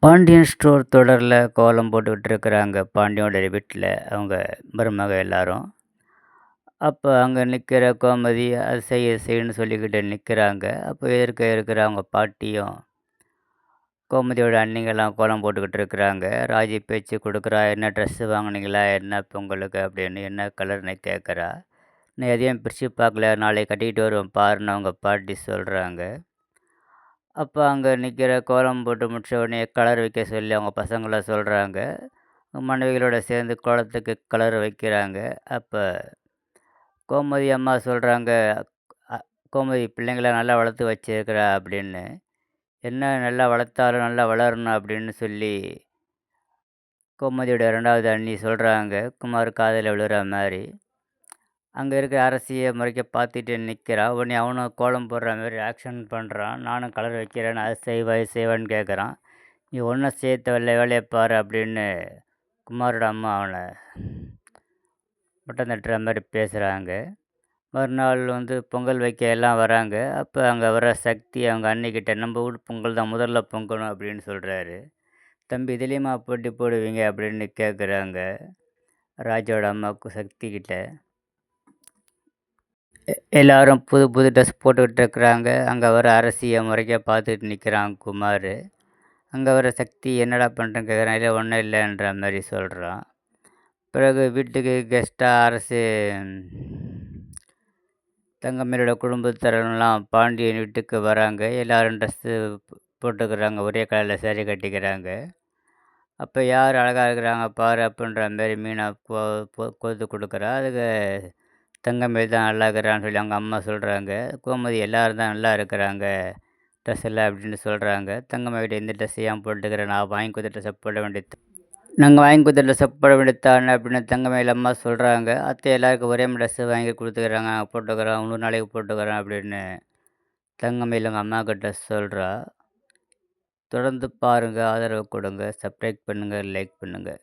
Pandian store தொடரில் கோலம் போட்டுக்கிட்டு இருக்கிறாங்க பாண்டியனோட வீட்டில் அவங்க மருமக எல்லாரும். அப்போ அங்கே நிற்கிற கோமதி அது செய் இது செய்யுன்னு சொல்லிக்கிட்டு நிற்கிறாங்க. அப்போ எதிர்க்க இருக்கிற அவங்க பாட்டியும் கோமதியோட அண்ணிங்கெல்லாம் கோலம் போட்டுக்கிட்டு இருக்கிறாங்க. ராஜி பேச்சு கொடுக்குறா, என்ன ட்ரெஸ்ஸு வாங்குனீங்களா, என்ன பொங்கலுக்கு அப்படின்னு, என்ன கலர்னு கேட்குறா. நான் எதையும் பிரித்து பார்க்கல, நாளைக்கு கட்டிக்கிட்டு வருவேன் பாருன்னு அவங்க பாட்டி சொல்கிறாங்க. அப்போ அங்கே நிற்கிற கோலம் போட்டு முடிச்ச உடனே கலர் வைக்க சொல்லி அவங்க பசங்கள சொல்கிறாங்க. மனைவிகளோட சேர்ந்து கோலத்துக்கு கலர் வைக்கிறாங்க. அப்போ கோமதி அம்மா சொல்கிறாங்க, அ கோமதி பிள்ளைங்கள நல்லா வளர்த்து வச்சிருக்கிறா அப்படின்னு. என்ன நல்லா வளர்த்தாலும் நல்லா வளரணும் அப்படின்னு சொல்லி கோமதியோட 2வது அண்ணி சொல்கிறாங்க. குமார் காதில் விழுற மாதிரி. அங்கே இருக்கிற அரசியை முறைக்க பார்த்துட்டு நிற்கிறான். உடனே அவனும் கோலம் போடுற மாதிரி ஆக்ஷன் பண்ணுறான். நானும் கலர் வைக்கிறேன்னு அது செய்வா இது செய்வான்னு கேட்குறான். நீ ஒன்றும் செய்ய தேவையில்ல, வேலையை பாரு அப்படின்னு குமாரோட அம்மா அவனை மட்டம் தட்டுற மாதிரி பேசுகிறாங்க. மறுநாள் பொங்கல் வைக்க எல்லாம் வராங்க. அப்போ அங்கே வர சக்தி அவங்க அண்ணிக்கிட்ட நம்ம வீட்டு பொங்கல் தான் முதல்ல பொங்கணும் அப்படின்னு சொல்கிறாரு. தம்பி இதுலேயுமா போட்டி போடுவீங்க அப்படின்னு கேட்குறாங்க ராஜோட அம்மாவுக்கு சக்தி கிட்ட. எல்லாரும் புது புது ட்ரெஸ் போட்டுக்கிட்டு இருக்கிறாங்க. அங்கே வர அரசியை முறைக்க பார்த்துட்டு நிற்கிறான் குமார். அங்கே வர சக்தி என்னடா பண்ணுறேன்னு கேட்குறான். இல்லை ஒன்றும் இல்லைன்ற மாதிரி சொல்கிறான். பிறகு வீட்டுக்கு கெஸ்ட்டாக அரசு தங்கமேலோட குடும்பத்தினரெல்லாம் பாண்டியன் வீட்டுக்கு வராங்க. எல்லோரும் ட்ரெஸ்ஸு போட்டுக்கிறாங்க, ஒரே கலரில் சேரீ கட்டிக்கிறாங்க. அப்போ யார் அழகாக இருக்கிறாங்க பாரு அப்படின்ற மாரி மீனை கோர்த்து கொடுக்குறா. அதுக்கு தங்கமேல் தான் நல்லா இருக்கிறான்னு சொல்லி அவங்க அம்மா சொல்கிறாங்க. கோமதி எல்லோரும் தான் நல்லா இருக்கிறாங்க ட்ரெஸ் எல்லாம் அப்படின்னு சொல்கிறாங்க. தங்கமேல்கிட்ட இந்த ட்ரெஸ் ஏன் போட்டுக்கிறேன், நான் வாங்கி கொடுத்த ட்ரெஸ்ஸை போட வேண்டியது, நாங்கள் வாங்கி கொடுத்த ட்ரெஸ்ஸை போட வேண்டியதானே அப்படின்னு தங்கமேல் அம்மா சொல்கிறாங்க. அத்தை எல்லாருக்கும் ஒரே ட்ரெஸ்ஸு வாங்கி கொடுத்துக்கிறாங்க, போட்டுக்கிறோம், 100 நாளைக்கு போட்டுக்கிறோம் அப்படின்னு தங்கமேல் அவங்க அம்மா கிட்ட சொல்கிறா. தொடர்ந்து பாருங்கள், ஆதரவு கொடுங்க, சப்ஸ்கிரைப் பண்ணுங்கள், லைக் பண்ணுங்கள்.